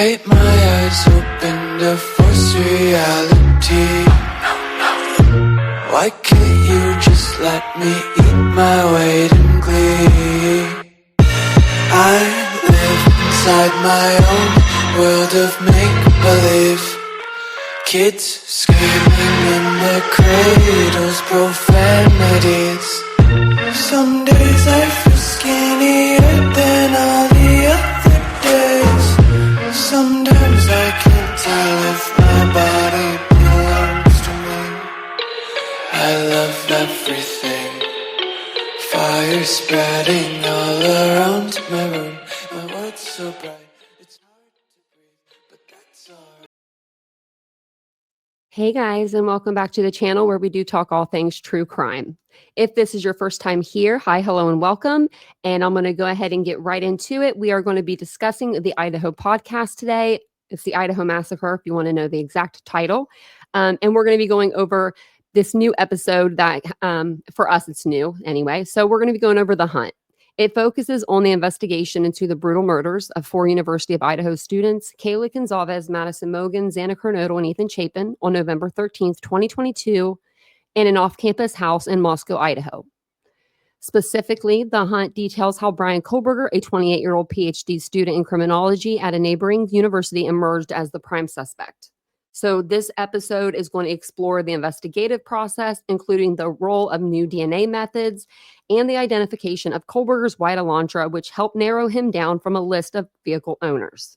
Keep my eyes open to force reality. Why can't you just let me eat my weight in glee? I live inside my own world of make-believe. Kids screaming in their cradles, profanities. Some days I feel skinnier than all the other days. Sometimes I can't tell if my body belongs to me. I love everything. Fire spreading all around my room. My world's so bright, it's hard to breathe, but that's alright. Hey guys, and welcome back to the channel where we do talk all things true crime. If this is your first time here, hi, hello, and welcome. And I'm going to go ahead and get right into it. We are going to be discussing the Idaho podcast today. It's the Idaho Massacre, if you want to know the exact title. And we're going to be going over this new episode that, for us, it's new anyway. So we're going to be going over The Hunt. It focuses on the investigation into the brutal murders of 4 University of Idaho students, Kayla Gonzalez, Madison Mogan, Xana Kernodle, and Ethan Chapin on November 13th, 2022, in an off-campus house in Moscow, Idaho. Specifically, The Hunt details how Bryan Kohberger, a 28-year-old PhD student in criminology at a neighboring university, emerged as the prime suspect. So this episode is going to explore the investigative process, including the role of new DNA methods and the identification of Kohberger's White Elantra, which helped narrow him down from a list of vehicle owners.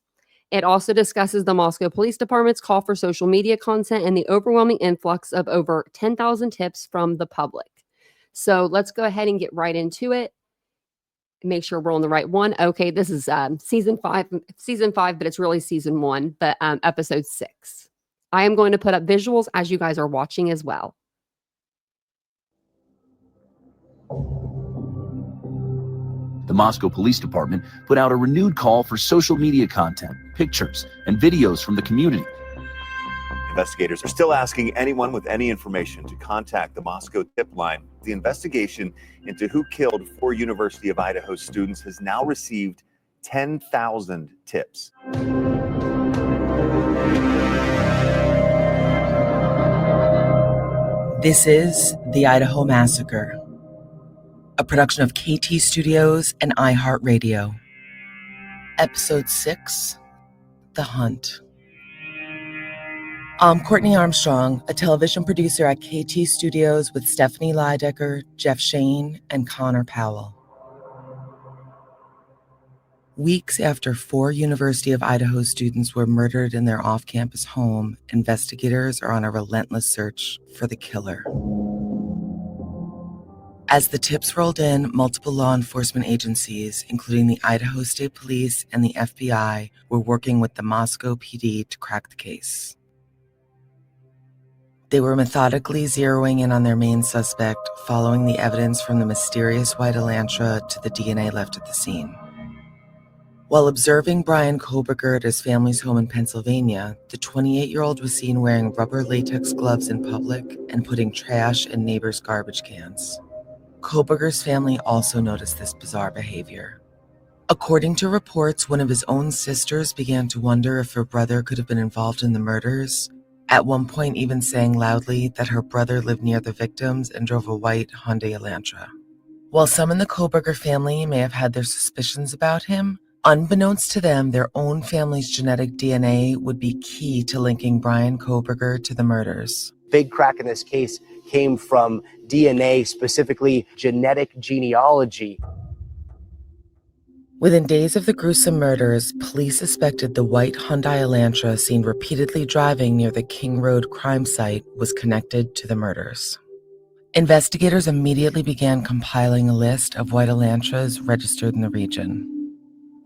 It also discusses the Moscow Police Department's call for social media content and the overwhelming influx of over 10,000 tips from the public. So let's go ahead and get right into it. Make sure we're on the right one. Okay, this is season five, but it's really season 1, but episode 6. I am going to put up visuals as you guys are watching as well. The Moscow Police Department put out a renewed call for social media content, pictures, and videos from the community. Investigators are still asking anyone with any information to contact the Moscow tip line. The investigation into who killed 4 University of Idaho students has now received 10,000 tips. This is the Idaho Massacre, a production of KT Studios and iHeartRadio. Episode 6, The Hunt. I'm Courtney Armstrong, a television producer at KT Studios with Stephanie Lydecker, Jeff Shane, and Connor Powell. Weeks after 4 University of Idaho students were murdered in their off-campus home, investigators are on a relentless search for the killer. As the tips rolled in, multiple law enforcement agencies, including the Idaho State Police and the FBI, were working with the Moscow PD to crack the case. They were methodically zeroing in on their main suspect, following the evidence from the mysterious White Elantra to the DNA left at the scene. While observing Bryan Kohberger at his family's home in Pennsylvania, the 28-year-old was seen wearing rubber latex gloves in public and putting trash in neighbors' garbage cans. Kohberger's family also noticed this bizarre behavior. According to reports, one of his own sisters began to wonder if her brother could have been involved in the murders, at one point even saying loudly that her brother lived near the victims and drove a white Hyundai Elantra. While some in the Kohberger family may have had their suspicions about him, unbeknownst to them, their own family's genetic DNA would be key to linking Bryan Kohberger to the murders. Big crack in this case came from DNA, specifically genetic genealogy. Within days of the gruesome murders, police suspected the white Hyundai Elantra seen repeatedly driving near the King Road crime site was connected to the murders. Investigators immediately began compiling a list of white Elantras registered in the region.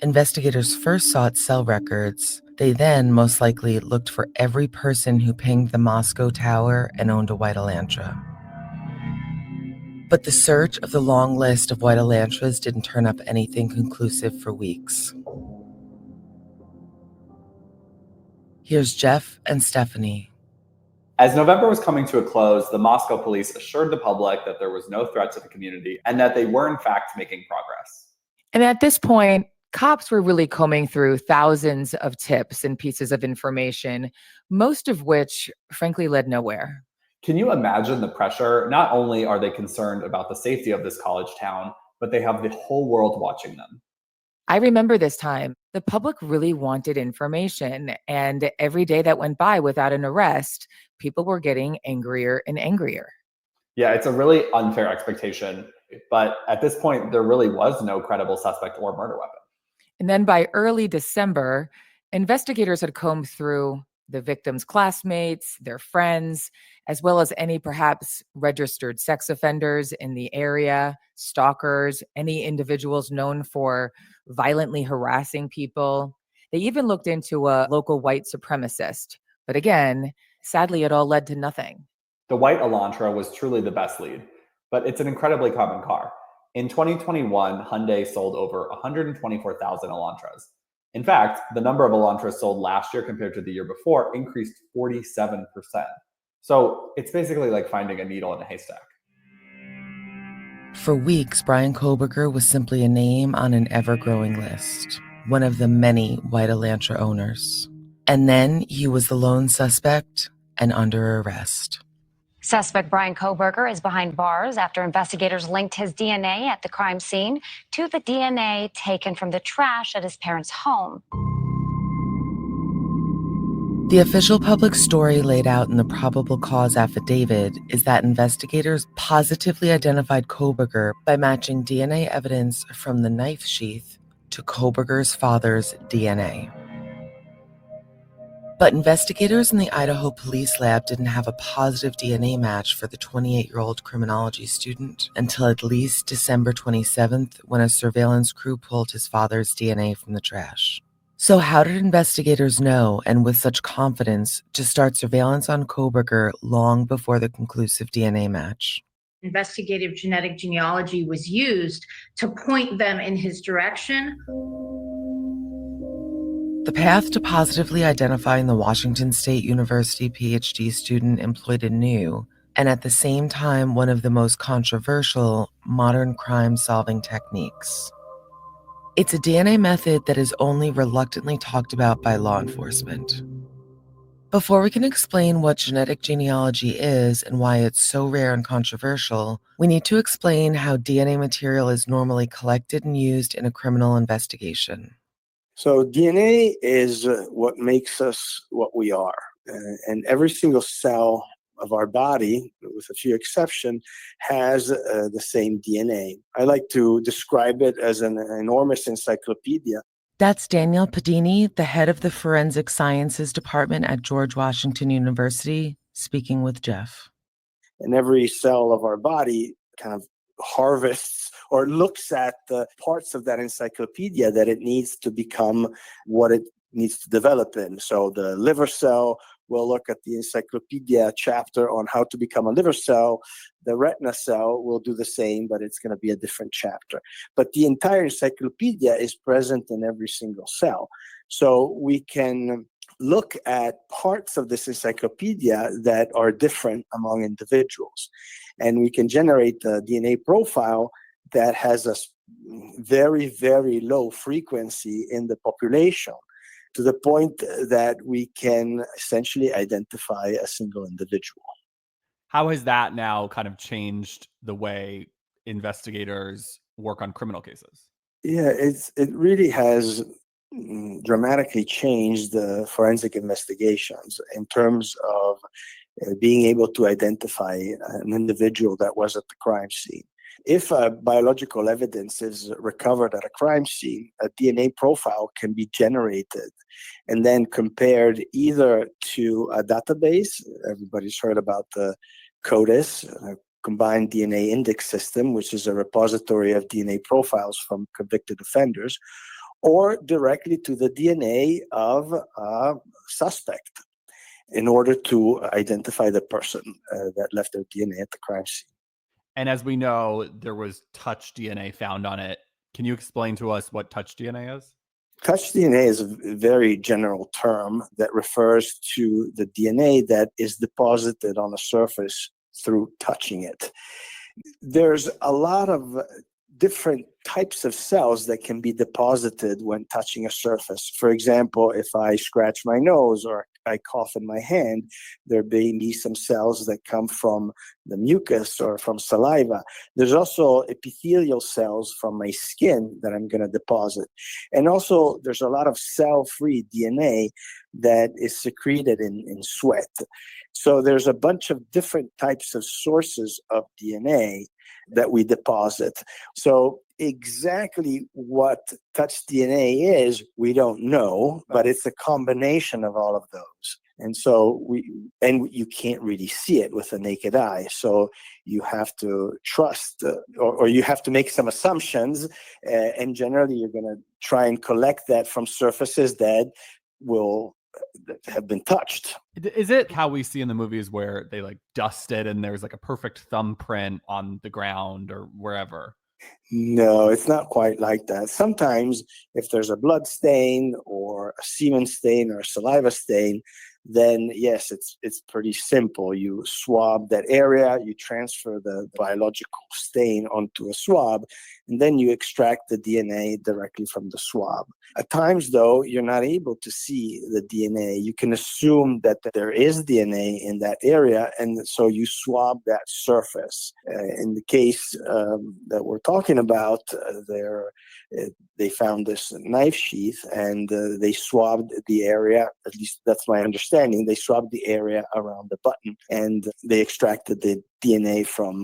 Investigators first sought cell records. They then, most likely, looked for every person who pinged the Moscow Tower and owned a White Elantra. But the search of the long list of White Elantras didn't turn up anything conclusive for weeks. Here's Jeff and Stephanie. As November was coming to a close, the Moscow police assured the public that there was no threat to the community and that they were in fact making progress. And at this point, Cops were really combing through thousands of tips and pieces of information, most of which, frankly, led nowhere. Can you imagine the pressure? Not only are they concerned about the safety of this college town, but they have the whole world watching them. I remember this time. The public really wanted information, and every day that went by without an arrest, people were getting angrier and angrier. Yeah, it's a really unfair expectation. But at this point, there really was no credible suspect or murder weapon. And then by early December, investigators had combed through the victims' classmates, their friends, as well as any perhaps registered sex offenders in the area, stalkers, any individuals known for violently harassing people. They even looked into a local white supremacist. But again, sadly, it all led to nothing. The White Elantra was truly the best lead, but it's an incredibly common car. In 2021, Hyundai sold over 124,000 Elantras. In fact, the number of Elantras sold last year compared to the year before increased 47%. So it's basically like finding a needle in a haystack. For weeks, Bryan Kohberger was simply a name on an ever-growing list, one of the many White Elantra owners. And then he was the lone suspect and under arrest. Suspect Bryan Kohberger is behind bars after investigators linked his DNA at the crime scene to the DNA taken from the trash at his parents' home. The official public story laid out in the probable cause affidavit is that investigators positively identified Kohberger by matching DNA evidence from the knife sheath to Kohberger's father's DNA. But investigators in the Idaho police lab didn't have a positive DNA match for the 28-year-old criminology student until at least December 27th, when a surveillance crew pulled his father's DNA from the trash. So how did investigators know, and with such confidence, to start surveillance on Kohberger long before the conclusive DNA match? Investigative genetic genealogy was used to point them in his direction. The path to positively identifying the Washington State University PhD student employed a new, and at the same time one of the most controversial, modern crime-solving techniques. It's a DNA method that is only reluctantly talked about by law enforcement. Before we can explain what genetic genealogy is and why it's so rare and controversial, we need to explain how DNA material is normally collected and used in a criminal investigation. So DNA is what makes us what we are. And every single cell of our body, with a few exceptions, has the same DNA. I like to describe it as an enormous encyclopedia. That's Daniel Padini, the head of the Forensic Sciences Department at George Washington University, speaking with Jeff. And every cell of our body kind of harvests or looks at the parts of that encyclopedia that it needs to become what it needs to develop in. So the liver cell will look at the encyclopedia chapter on how to become a liver cell. The retina cell will do the same, but it's going to be a different chapter. But the entire encyclopedia is present in every single cell. So we can look at parts of this encyclopedia that are different among individuals. And we can generate a DNA profile that has a very, very low frequency in the population, to the point that we can essentially identify a single individual. How has that now kind of changed the way investigators work on criminal cases? Yeah, it really has dramatically changed the forensic investigations in terms of being able to identify an individual that was at the crime scene. If biological evidence is recovered at a crime scene, a DNA profile can be generated and then compared either to a database. Everybody's heard about the CODIS, Combined DNA Index System, which is a repository of DNA profiles from convicted offenders, or directly to the DNA of a suspect in order to identify the person that left their DNA at the crime scene. And as we know, there was touch DNA found on it. Can you explain to us what touch DNA is? Touch DNA is a very general term that refers to the DNA that is deposited on a surface through touching it. There's a lot of different types of cells that can be deposited when touching a surface. For example, if I scratch my nose or I cough in my hand, there may be some cells that come from the mucus or from saliva. There's also epithelial cells from my skin that I'm going to deposit. And also, there's a lot of cell-free DNA that is secreted in sweat. So there's a bunch of different types of sources of DNA that we deposit. So exactly what touch DNA is, we don't know, but it's a combination of all of those. And so you can't really see it with the naked eye. So you have to trust or you have to make some assumptions. And generally, you're going to try and collect that from surfaces that will have been touched. Is it how we see in the movies where they like dust it and there's like a perfect thumbprint on the ground or wherever? No, it's not quite like that. Sometimes if there's a blood stain or a semen stain or a saliva stain, then yes, it's pretty simple. You swab that area, you transfer the biological stain onto a swab, and then you extract the DNA directly from the swab. At times, though, you're not able to see the DNA. You can assume that there is DNA in that area, and so you swab that surface. In the case that we're talking about, they found this knife sheath, and they swabbed the area, at least that's my understanding, they swabbed the area around the button, and they extracted the DNA from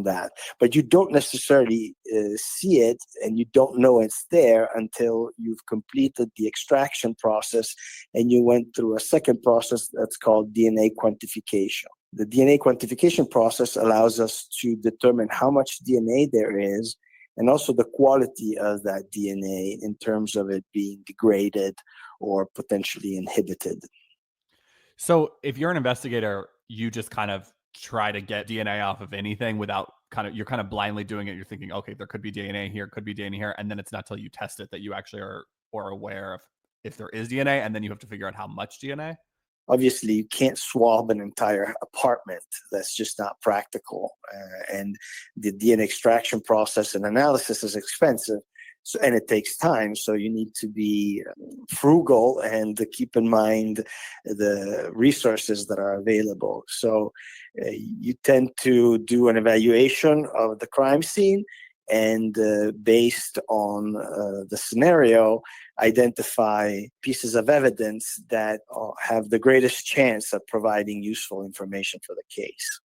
that. But you don't necessarily see it, and you don't know it's there until you've completed the extraction process, and you went through a second process that's called DNA quantification. The DNA quantification process allows us to determine how much DNA there is, and also the quality of that DNA in terms of it being degraded or potentially inhibited. So if you're an investigator, you just kind of try to get DNA off of anything without you're kind of blindly doing it. You're thinking, okay, there could be DNA here, could be DNA here. And then it's not till you test it that you actually are aware of if there is DNA. And then you have to figure out how much DNA. Obviously, you can't swab an entire apartment. That's just not practical. And the DNA extraction process and analysis is expensive, and it takes time. So you need to be frugal and to keep in mind the resources that are available. So you tend to do an evaluation of the crime scene, and based on the scenario, identify pieces of evidence that have the greatest chance of providing useful information for the case.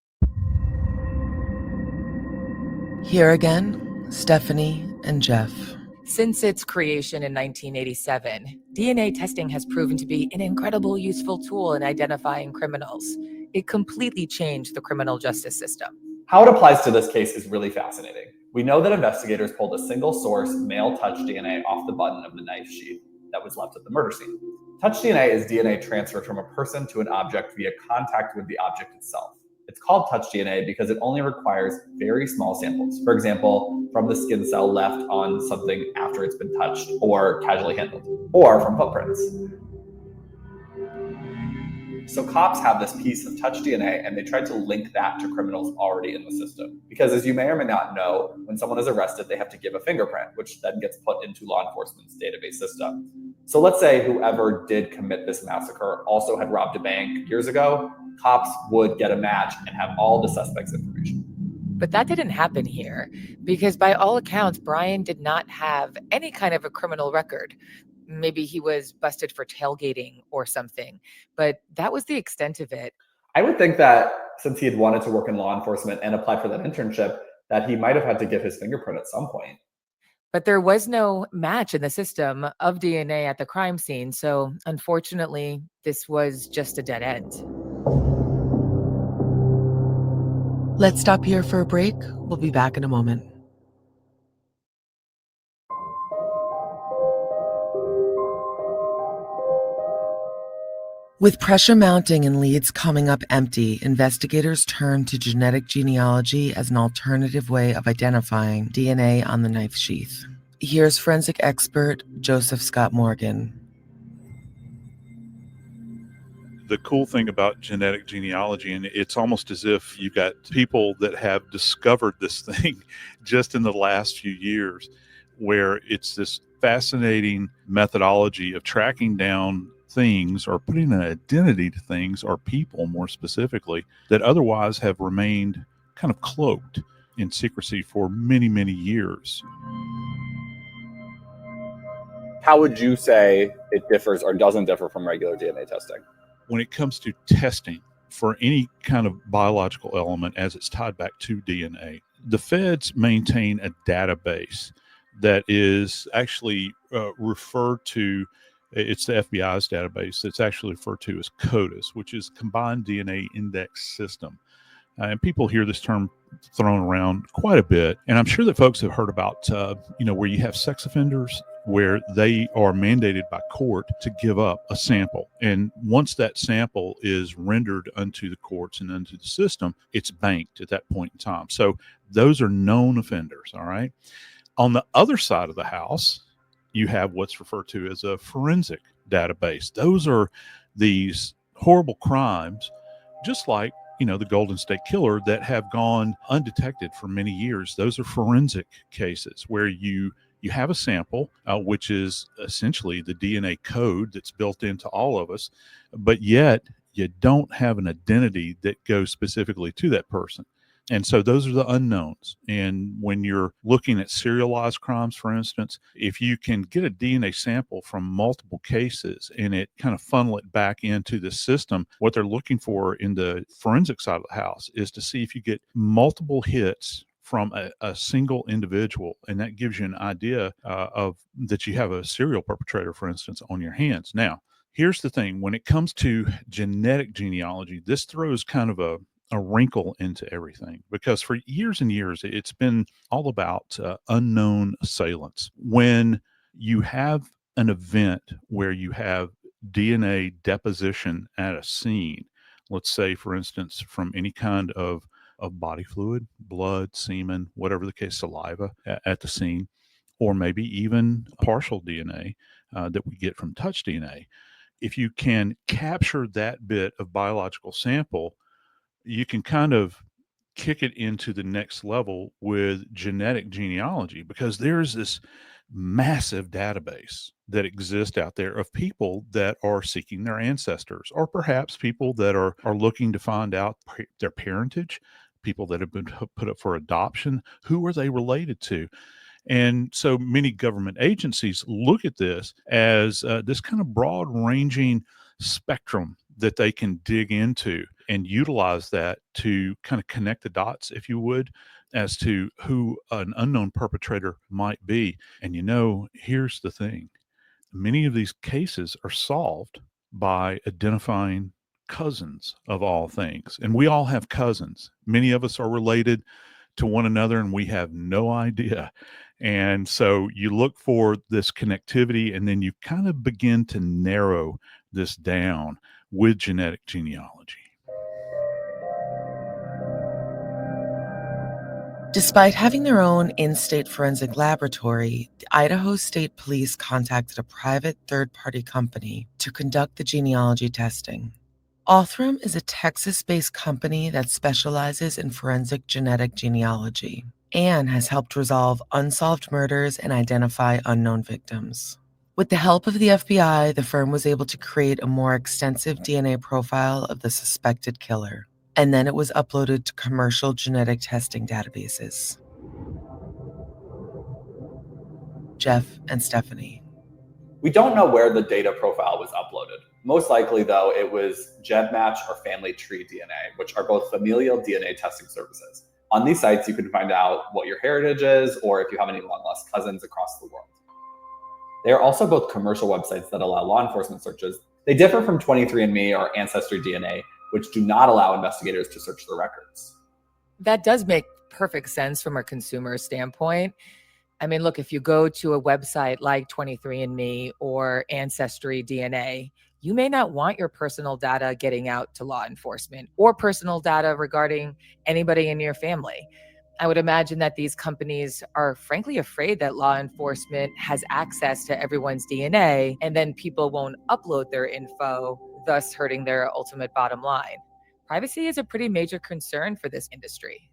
Here again, Stephanie and Jeff. Since its creation in 1987, DNA testing has proven to be an incredible useful tool in identifying criminals. It completely changed the criminal justice system. How it applies to this case is really fascinating. We know that investigators pulled a single source male touch DNA off the button of the knife sheath that was left at the murder scene. Touch DNA is DNA transferred from a person to an object via contact with the object itself. It's called touch DNA because it only requires very small samples. For example, from the skin cell left on something after it's been touched or casually handled, or from footprints. So cops have this piece of touch DNA, and they tried to link that to criminals already in the system. Because as you may or may not know, when someone is arrested, they have to give a fingerprint, which then gets put into law enforcement's database system. So let's say whoever did commit this massacre also had robbed a bank years ago, cops would get a match and have all the suspects' information. But that didn't happen here, because by all accounts, Bryan did not have any kind of a criminal record. Maybe he was busted for tailgating or something, but that was the extent of it. I would think that since he had wanted to work in law enforcement and apply for that internship, that he might have had to give his fingerprint at some point. But there was no match in the system of DNA at the crime scene, so unfortunately, this was just a dead end. Let's stop here for a break. We'll be back in a moment. With pressure mounting and leads coming up empty, investigators turn to genetic genealogy as an alternative way of identifying DNA on the knife sheath. Here's forensic expert Joseph Scott Morgan. The cool thing about genetic genealogy, and it's almost as if you've got people that have discovered this thing just in the last few years, where it's this fascinating methodology of tracking down things or putting an identity to things or people more specifically that otherwise have remained kind of cloaked in secrecy for many, many years. How would you say it differs or doesn't differ from regular DNA testing? When it comes to testing for any kind of biological element as it's tied back to DNA, the feds maintain a database that is actually referred to, it's the FBI's database that's actually referred to as CODIS, which is Combined DNA Index System. And people hear this term thrown around quite a bit. And I'm sure that folks have heard about, where you have sex offenders where they are mandated by court to give up a sample. And once that sample is rendered unto the courts and unto the system, it's banked at that point in time. So those are known offenders, all right? On the other side of the house, you have what's referred to as a forensic database. Those are these horrible crimes, just like the Golden State Killer, that have gone undetected for many years. Those are forensic cases where you have a sample, which is essentially the DNA code that's built into all of us, but yet you don't have an identity that goes specifically to that person. And so those are the unknowns. And when you're looking at serialized crimes, for instance, if you can get a DNA sample from multiple cases and it kind of funnel it back into the system, what they're looking for in the forensic side of the house is to see if you get multiple hits from a single individual. And that gives you an idea of that you have a serial perpetrator, for instance, on your hands. Now, here's the thing. When it comes to genetic genealogy, this throws kind of a wrinkle into everything, because for years and years, it's been all about unknown assailants. When you have an event where you have DNA deposition at a scene, let's say, for instance, from any kind of body fluid, blood, semen, whatever the case, saliva at the scene, or maybe even partial DNA that we get from touch DNA. If you can capture that bit of biological sample, you can kind of kick it into the next level with genetic genealogy, because there's this massive database that exists out there of people that are seeking their ancestors, or perhaps people that are looking to find out their parentage, people that have been put up for adoption. Who are they related to? And so many government agencies look at this as this kind of broad ranging spectrum that they can dig into and utilize that to kind of connect the dots, if you would, as to who an unknown perpetrator might be. And here's the thing. Many of these cases are solved by identifying cousins, of all things. And we all have cousins. Many of us are related to one another and we have no idea. And so you look for this connectivity, and then you kind of begin to narrow this down with genetic genealogy. Despite having their own in-state forensic laboratory, the Idaho State Police contacted a private third-party company to conduct the genealogy testing. Othram is a Texas-based company that specializes in forensic genetic genealogy and has helped resolve unsolved murders and identify unknown victims. With the help of the FBI, the firm was able to create a more extensive DNA profile of the suspected killer, and then it was uploaded to commercial genetic testing databases. Jeff and Stephanie. We don't know where the data profile was uploaded. Most likely, though, it was GEDmatch or Family Tree DNA, which are both familial DNA testing services. On these sites, you can find out what your heritage is, or if you have any long-lost cousins across the world. They are also both commercial websites that allow law enforcement searches. They differ from 23andMe or Ancestry DNA, which do not allow investigators to search the records. That does make perfect sense from a consumer standpoint. I mean, look, if you go to a website like 23andMe or Ancestry DNA, you may not want your personal data getting out to law enforcement, or personal data regarding anybody in your family. I would imagine that these companies are frankly afraid that law enforcement has access to everyone's DNA, and then people won't upload their info. thus hurting their ultimate bottom line. Privacy is a pretty major concern for this industry.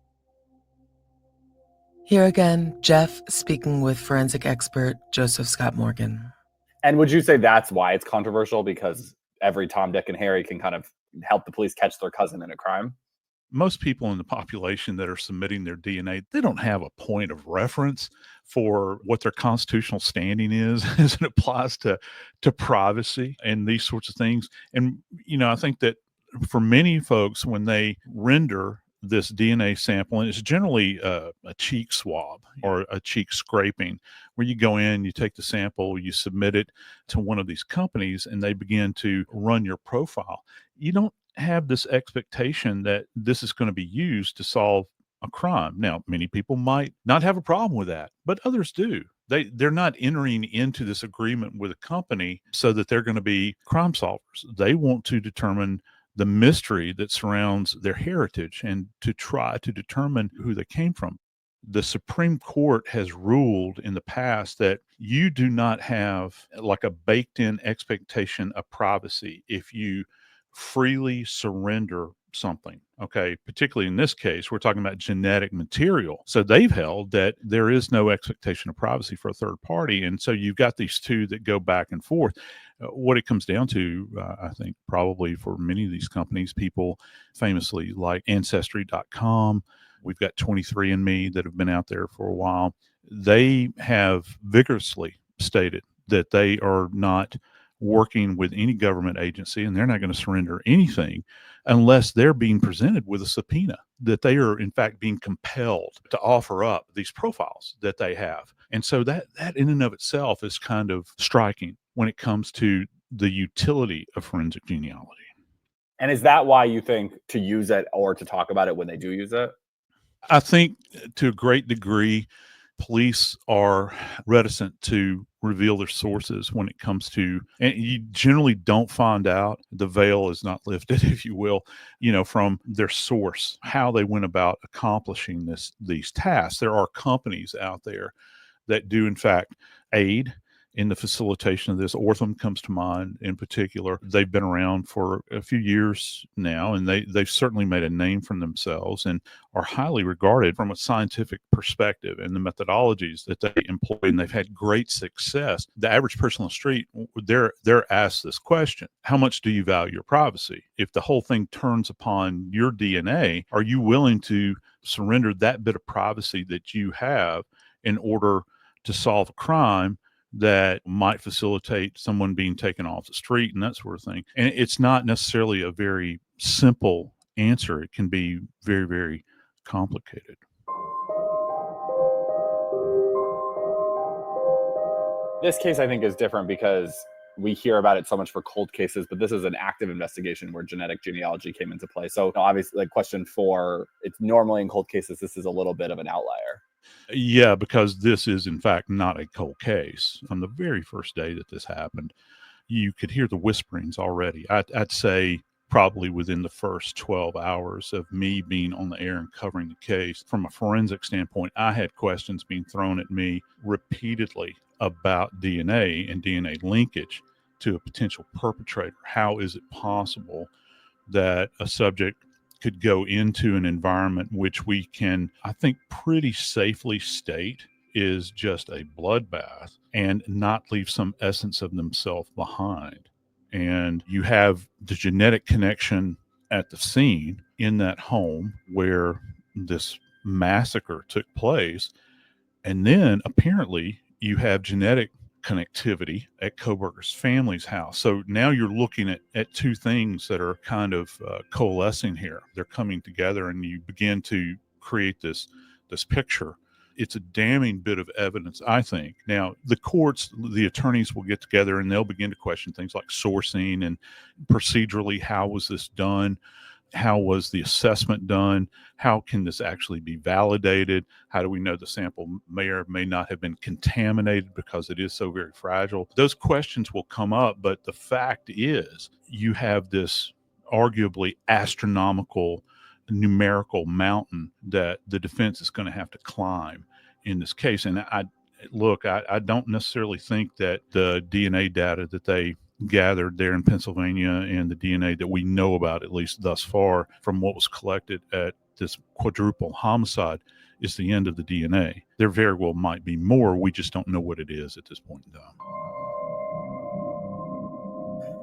Here again, Jeff speaking with forensic expert Joseph Scott Morgan. And would you say that's why it's controversial? Because every Tom, Dick, and Harry can kind of help the police catch their cousin in a crime? Most people in the population that are submitting their DNA, they don't have a point of reference for what their constitutional standing is as it applies to privacy and these sorts of things. And, I think that for many folks, when they render this DNA sample, and it's generally a cheek swab or a cheek scraping, where you go in, you take the sample, you submit it to one of these companies, and they begin to run your profile. You don't have this expectation that this is going to be used to solve a crime. Now, many people might not have a problem with that, but others do. They're not entering into this agreement with a company so that they're going to be crime solvers. They want to determine the mystery that surrounds their heritage and to try to determine who they came from. The Supreme Court has ruled in the past that you do not have like a baked-in expectation of privacy if you freely surrender something. Okay, particularly in this case, we're talking about genetic material. So they've held that there is no expectation of privacy for a third party. And so you've got these two that go back and forth. What it comes down to, I think probably for many of these companies, people famously like Ancestry.com, we've got 23andMe that have been out there for a while. They have vigorously stated that they are not working with any government agency, and they're not going to surrender anything unless they're being presented with a subpoena, that they are in fact being compelled to offer up these profiles that they have. And so that in and of itself is kind of striking when it comes to the utility of forensic genealogy. And is that why you think to use it or to talk about it when they do use it? I think to a great degree, police are reticent to reveal their sources when it comes to, and you generally don't find out, the veil is not lifted, if you will, from their source, how they went about accomplishing these tasks. There are companies out there that do in fact aid in the facilitation of this. Ortham comes to mind in particular. They've been around for a few years now, and they've certainly made a name for themselves and are highly regarded from a scientific perspective and the methodologies that they employ, and they've had great success. The average person on the street, they're asked this question: how much do you value your privacy? If the whole thing turns upon your DNA, are you willing to surrender that bit of privacy that you have in order to solve a crime that might facilitate someone being taken off the street and that sort of thing? And it's not necessarily a very simple answer. It can be very, very complicated. This case, I think, is different because we hear about it so much for cold cases, but this is an active investigation where genetic genealogy came into play. So obviously, like question 4, it's normally in cold cases, this is a little bit of an outlier. Yeah, because this is in fact not a cold case. From the very first day that this happened, you could hear the whisperings already. I'd say probably within the first 12 hours of me being on the air and covering the case. From a forensic standpoint, I had questions being thrown at me repeatedly about DNA and DNA linkage to a potential perpetrator. How is it possible that a subject could go into an environment which we can, I think, pretty safely state is just a bloodbath and not leave some essence of themselves behind? And you have the genetic connection at the scene in that home where this massacre took place. And then apparently you have genetic connectivity at Kohberger's family's house. So now you're looking at two things that are kind of coalescing here. They're coming together, and you begin to create this picture. It's a damning bit of evidence, I think. Now, the courts, the attorneys will get together and they'll begin to question things like sourcing and procedurally, how was this done? How was the assessment done? How can this actually be validated? How do we know the sample may or may not have been contaminated because it is so very fragile? Those questions will come up, but the fact is you have this arguably astronomical numerical mountain that the defense is going to have to climb in this case. And I don't necessarily think that the DNA data that they gathered there in Pennsylvania and the DNA that we know about, at least thus far, from what was collected at this quadruple homicide, is the end of the DNA. There very well might be more. We just don't know what it is at this point in time.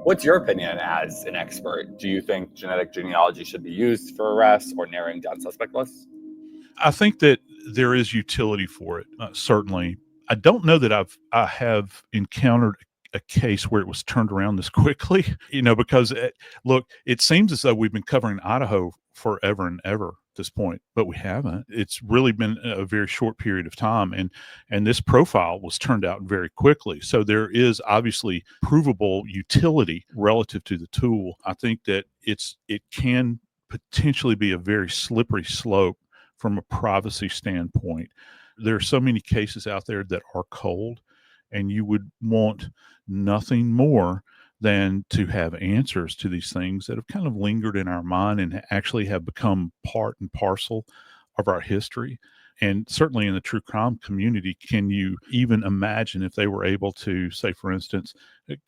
What's your opinion as an expert? Do you think genetic genealogy should be used for arrests or narrowing down suspect lists? I think that there is utility for it, certainly. I don't know that I have encountered a case where it was turned around this quickly, because look, it seems as though we've been covering Idaho forever and ever at this point, but we haven't. It's really been a very short period of time, and this profile was turned out very quickly. So there is obviously provable utility relative to the tool. I think that it can potentially be a very slippery slope from a privacy standpoint. There are so many cases out there that are cold, and you would want nothing more than to have answers to these things that have kind of lingered in our mind and actually have become part and parcel of our history. And certainly in the true crime community, can you even imagine if they were able to, say, for instance,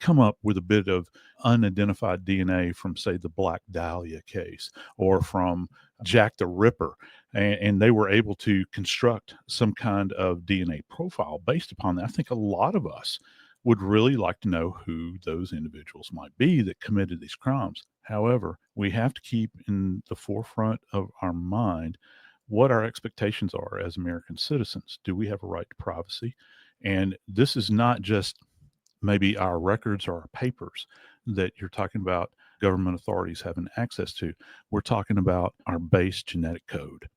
come up with a bit of unidentified DNA from, say, the Black Dahlia case or from Jack the Ripper, and they were able to construct some kind of DNA profile based upon that? I think a lot of us would really like to know who those individuals might be that committed these crimes. However, we have to keep in the forefront of our mind what our expectations are as American citizens. Do we have a right to privacy? And this is not just maybe our records or our papers that you're talking about government authorities having access to. We're talking about our base genetic code.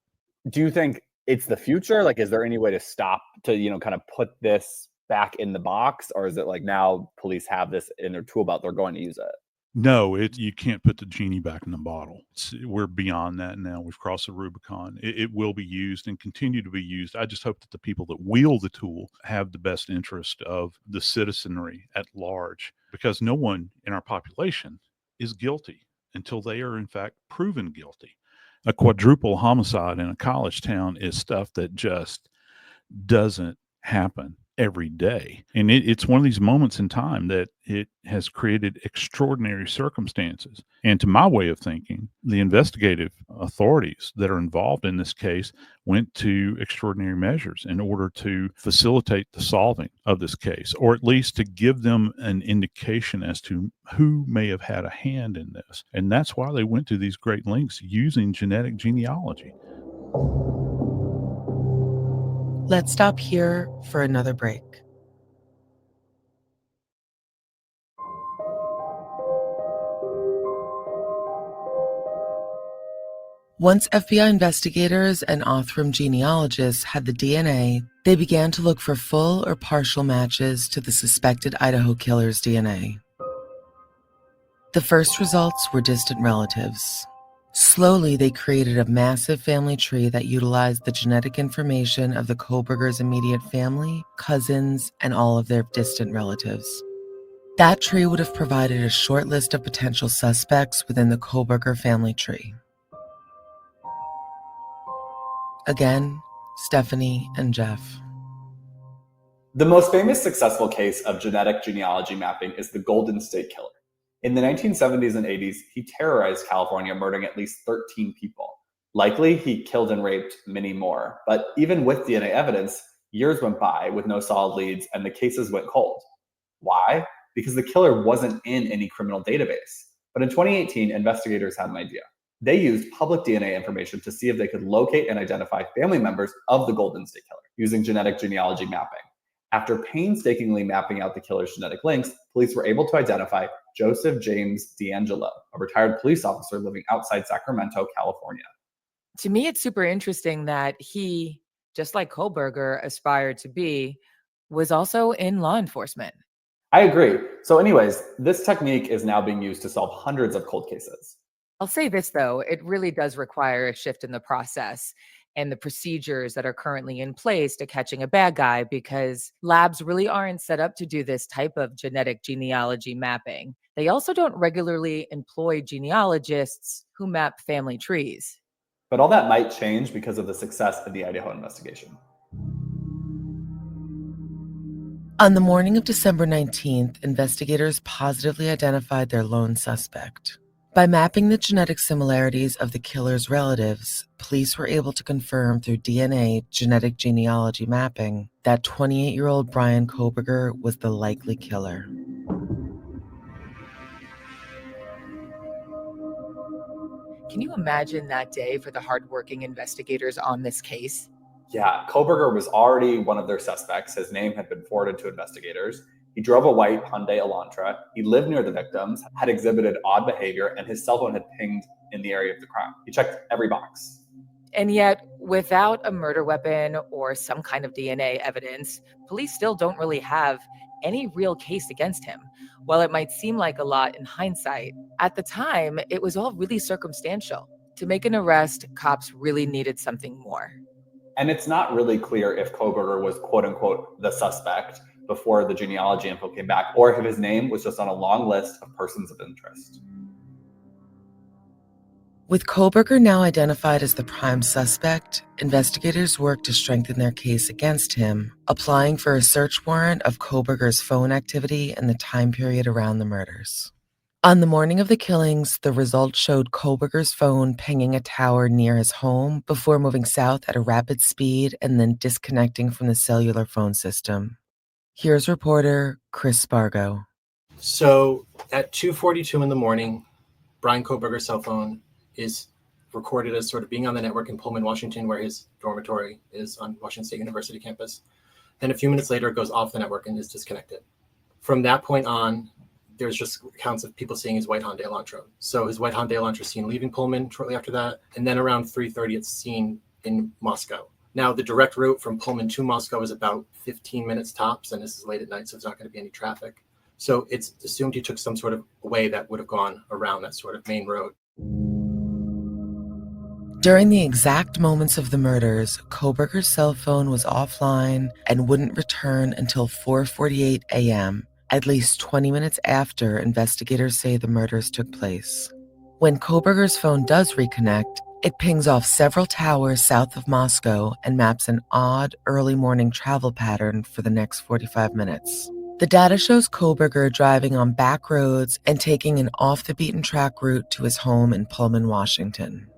Do you think it's the future? Like, is there any way to stop, to, kind of put this back in the box? Or is it like now police have this in their tool belt, they're going to use it? No, you can't put the genie back in the bottle. We're beyond that now. We've crossed the Rubicon. It will be used and continue to be used. I just hope that the people that wield the tool have the best interest of the citizenry at large, because no one in our population is guilty until they are in fact proven guilty. A quadruple homicide in a college town is stuff that just doesn't happen every day. And it's one of these moments in time that it has created extraordinary circumstances. And to my way of thinking, the investigative authorities that are involved in this case went to extraordinary measures in order to facilitate the solving of this case, or at least to give them an indication as to who may have had a hand in this. And that's why they went to these great lengths using genetic genealogy. Let's stop here for another break. Once FBI investigators and Othram genealogists had the DNA, they began to look for full or partial matches to the suspected Idaho killer's DNA. The first results were distant relatives. Slowly, they created a massive family tree that utilized the genetic information of the Kohberger's immediate family, cousins, and all of their distant relatives. That tree would have provided a short list of potential suspects within the Kohberger family tree. Again, Stephanie and Jeff. The most famous successful case of genetic genealogy mapping is the Golden State Killer. In the 1970s and 80s, he terrorized California, murdering at least 13 people. Likely, he killed and raped many more. But even with DNA evidence, years went by with no solid leads, and the cases went cold. Why? Because the killer wasn't in any criminal database. But in 2018, investigators had an idea. They used public DNA information to see if they could locate and identify family members of the Golden State Killer using genetic genealogy mapping. After painstakingly mapping out the killer's genetic links, police were able to identify Joseph James D'Angelo, a retired police officer living outside Sacramento, California. To me, it's super interesting that he, just like Kohberger aspired to be, was also in law enforcement. I agree. So anyways, this technique is now being used to solve hundreds of cold cases. I'll say this, though, it really does require a shift in the process and the procedures that are currently in place to catching a bad guy, because labs really aren't set up to do this type of genetic genealogy mapping. They also don't regularly employ genealogists who map family trees. But all that might change because of the success of the Idaho investigation. On the morning of December 19th, investigators positively identified their lone suspect. By mapping the genetic similarities of the killer's relatives, police were able to confirm through DNA genetic genealogy mapping that 28-year-old Bryan Kohberger was the likely killer. Can you imagine that day for the hardworking investigators on this case? Yeah, Kohberger was already one of their suspects. His name had been forwarded to investigators. He drove a white Hyundai Elantra. He lived near the victims, had exhibited odd behavior, and his cell phone had pinged in the area of the crime. He checked every box. And yet, without a murder weapon or some kind of DNA evidence, police still don't really have any real case against him. While it might seem like a lot in hindsight, at the time, it was all really circumstantial. To make an arrest, cops really needed something more. And it's not really clear if Kohberger was quote unquote the suspect before the genealogy info came back, or if his name was just on a long list of persons of interest. With Kohberger now identified as the prime suspect, investigators worked to strengthen their case against him, applying for a search warrant of Kohberger's phone activity in the time period around the murders. On the morning of the killings, the results showed Kohberger's phone pinging a tower near his home before moving south at a rapid speed and then disconnecting from the cellular phone system. Here's reporter Chris Spargo. So at 2:42 in the morning, Bryan Kohberger's cell phone is recorded as sort of being on the network in Pullman, Washington, where his dormitory is on Washington State University campus. Then a few minutes later, it goes off the network and is disconnected. From that point on, there's just accounts of people seeing his white Hyundai Elantra. So his white Hyundai Elantra is seen leaving Pullman shortly after that. And then around 3:30, it's seen in Moscow. Now, the direct route from Pullman to Moscow is about 15 minutes tops, and this is late at night, so there's not going to be any traffic. So it's assumed he took some sort of way that would have gone around that sort of main road. During the exact moments of the murders, Kohberger's cell phone was offline and wouldn't return until 4:48 a.m., at least 20 minutes after investigators say the murders took place. When Kohberger's phone does reconnect, it pings off several towers south of Moscow and maps an odd early morning travel pattern for the next 45 minutes. The data shows Kohberger driving on back roads and taking an off-the-beaten-track route to his home in Pullman, Washington.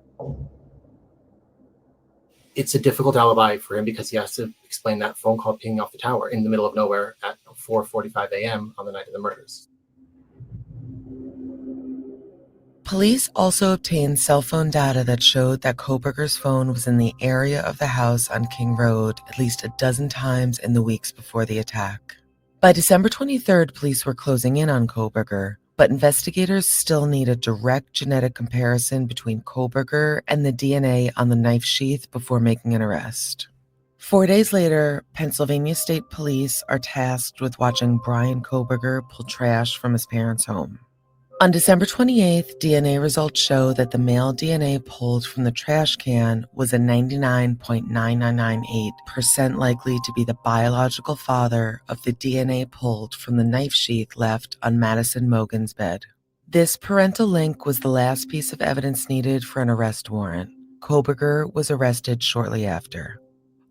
It's a difficult alibi for him because he has to explain that phone call pinging off the tower in the middle of nowhere at 4:45 a.m. on the night of the murders. Police also obtained cell phone data that showed that Kohberger's phone was in the area of the house on King Road at least a dozen times in the weeks before the attack. By December 23rd, police were closing in on Kohberger, but investigators still need a direct genetic comparison between Kohberger and the DNA on the knife sheath before making an arrest. 4 days later, Pennsylvania State Police are tasked with watching Bryan Kohberger pull trash from his parents' home. On December 28th, DNA results show that the male DNA pulled from the trash can was a 99.9998% likely to be the biological father of the DNA pulled from the knife sheath left on Madison Mogen's bed. This parental link was the last piece of evidence needed for an arrest warrant. Kohberger was arrested shortly after.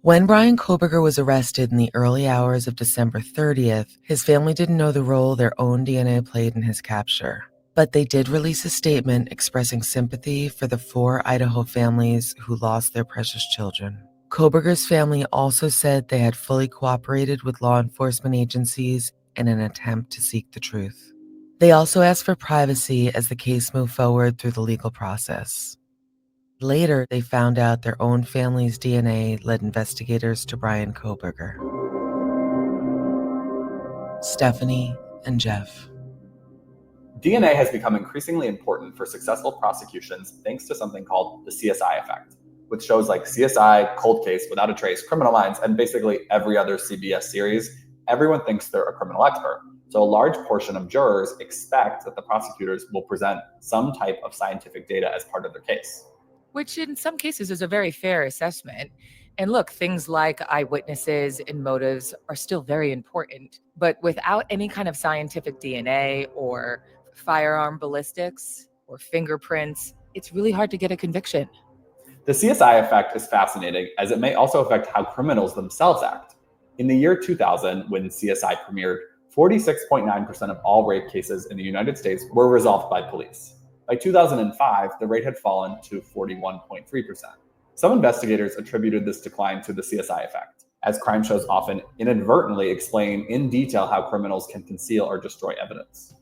When Bryan Kohberger was arrested in the early hours of December 30th, his family didn't know the role their own DNA played in his capture. But they did release a statement expressing sympathy for the 4 Idaho families who lost their precious children. Kohberger's family also said they had fully cooperated with law enforcement agencies in an attempt to seek the truth. They also asked for privacy as the case moved forward through the legal process. Later, they found out their own family's DNA led investigators to Bryan Kohberger. Stephanie and Jeff. DNA has become increasingly important for successful prosecutions thanks to something called the CSI effect, with shows like CSI, Cold Case, Without a Trace, Criminal Minds, and basically every other CBS series. Everyone thinks they're a criminal expert. So a large portion of jurors expect that the prosecutors will present some type of scientific data as part of their case. Which in some cases is a very fair assessment. And look, things like eyewitnesses and motives are still very important. But without any kind of scientific DNA or firearm ballistics or fingerprints, it's really hard to get a conviction. The CSI effect is fascinating as it may also affect how criminals themselves act. In the year 2000, when CSI premiered, 46.9% of all rape cases in the United States were resolved by police. By 2005, the rate had fallen to 41.3%. Some investigators attributed this decline to the CSI effect, as crime shows often inadvertently explain in detail how criminals can conceal or destroy evidence.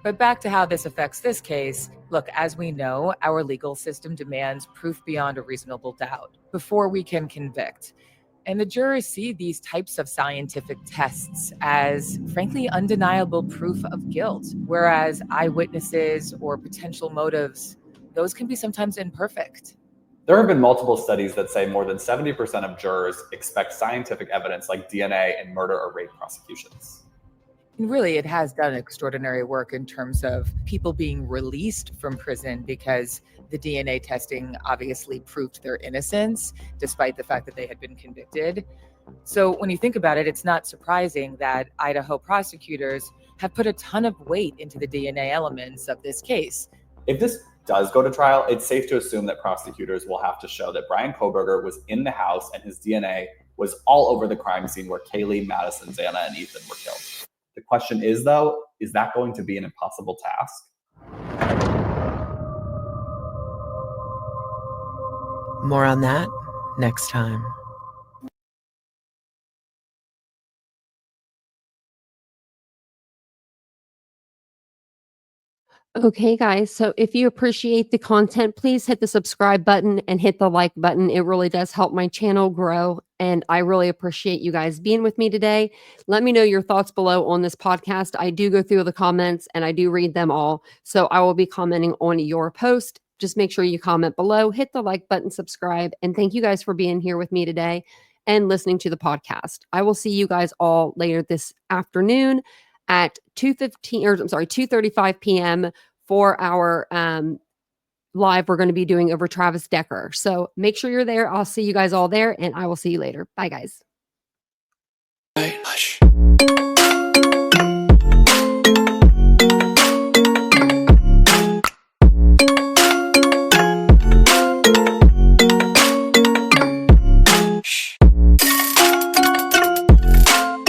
But back to how this affects this case, look, as we know, our legal system demands proof beyond a reasonable doubt before we can convict. And the jurors see these types of scientific tests as, frankly, undeniable proof of guilt, whereas eyewitnesses or potential motives, those can be sometimes imperfect. There have been multiple studies that say more than 70% of jurors expect scientific evidence like DNA in murder or rape prosecutions. And really, it has done extraordinary work in terms of people being released from prison because the DNA testing obviously proved their innocence, despite the fact that they had been convicted. So when you think about it, it's not surprising that Idaho prosecutors have put a ton of weight into the DNA elements of this case. If this does go to trial, it's safe to assume that prosecutors will have to show that Bryan Kohberger was in the house and his DNA was all over the crime scene where Kaylee, Madison, Xana, and Ethan were killed. The question is, though, is that going to be an impossible task? More on that next time. Okay, guys. So if you appreciate the content, please hit the subscribe button and hit the like button. It really does help my channel grow. And I really appreciate you guys being with me today. Let me know your thoughts below on this podcast. I do go through the comments and I do read them all. So I will be commenting on your post. Just make sure you comment below, hit the like button, subscribe. And thank you guys for being here with me today and listening to the podcast. I will see you guys all later this afternoon at 2:35 p.m. for our live we're going to be doing over Travis Decker. So make sure you're there. I'll see you guys all there, and I will see you later. Bye, guys.